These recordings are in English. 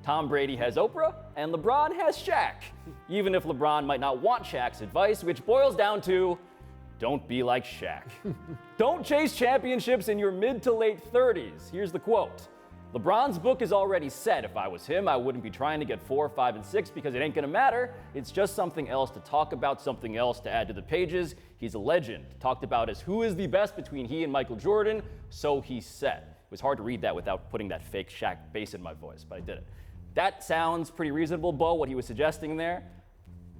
Tom Brady has Oprah, and LeBron has Shaq. Even if LeBron might not want Shaq's advice, which boils down to, don't be like Shaq. Don't chase championships in your mid to late 30s. Here's the quote. LeBron's book is already set. If I was him, I wouldn't be trying to get 4, 5, and 6 because it ain't gonna matter. It's just something else to talk about, something else to add to the pages. He's a legend. Talked about as who is the best between he and Michael Jordan, so he said. It was hard to read that without putting that fake Shaq bass in my voice, but I did it. That sounds pretty reasonable, Bo, what he was suggesting there.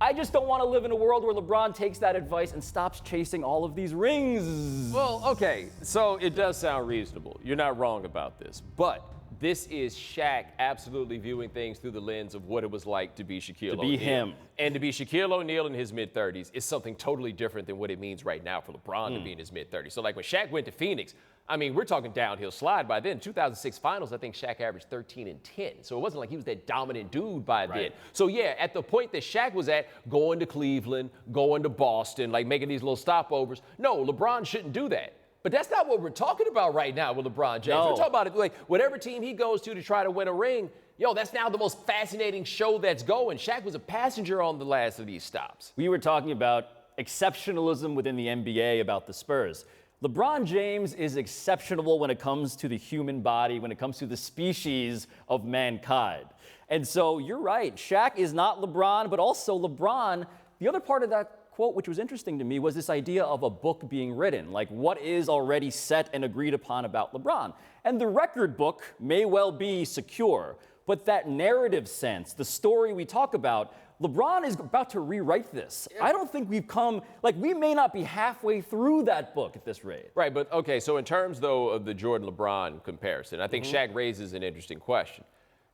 I just don't want to live in a world where LeBron takes that advice and stops chasing all of these rings. Well, okay, so it does sound reasonable. You're not wrong about this, but this is Shaq absolutely viewing things through the lens of what it was like to be Shaquille O'Neal. To be him. And to be Shaquille O'Neal in his mid-30s is something totally different than what it means right now for LeBron to be in his mid-30s. So like when Shaq went to Phoenix, I mean, we're talking downhill slide by then. 2006 finals, I think Shaq averaged 13 and 10. So it wasn't like he was that dominant dude by then. So yeah, at the point that Shaq was at, going to Cleveland, going to Boston, like making these little stopovers, no, LeBron shouldn't do that. But that's not what we're talking about right now with LeBron James. No. We're talking about it like whatever team he goes to try to win a ring, yo, that's now the most fascinating show that's going. Shaq was a passenger on the last of these stops. We were talking about exceptionalism within the NBA about the Spurs. LeBron James is exceptional when it comes to the human body, when it comes to the species of mankind. And so you're right, Shaq is not LeBron, but also LeBron, the other part of that quote, which was interesting to me, was this idea of a book being written, like what is already set and agreed upon about LeBron. And the record book may well be secure, but that narrative sense, the story we talk about, LeBron is about to rewrite this. I don't think we've come, like we may not be halfway through that book at this rate. Right, but okay, so in terms though of the Jordan-LeBron comparison, I think Shaq raises an interesting question.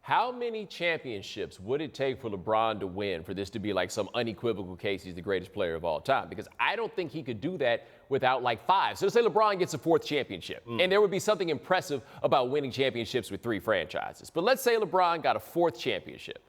How many championships would it take for LeBron to win for this to be like some unequivocal case he's the greatest player of all time? Because I don't think he could do that without like 5. So let's say LeBron gets a 4th championship, and there would be something impressive about winning championships with 3 franchises. But let's say LeBron got a 4th championship.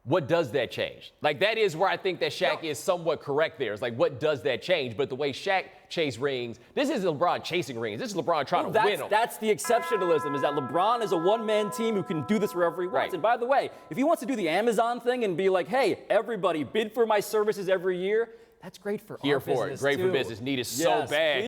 What does that change? Like, that is where I think that Shaq is somewhat correct there. It's like, what does that change? But the way Shaq chased rings, this isn't LeBron chasing rings. This is LeBron trying to win them. That's the exceptionalism, is that LeBron is a one-man team who can do this wherever he wants. Right. And by the way, if he wants to do the Amazon thing and be like, hey, everybody bid for my services every year, that's great for our business, Here for it. Great too. for business. Needed so bad.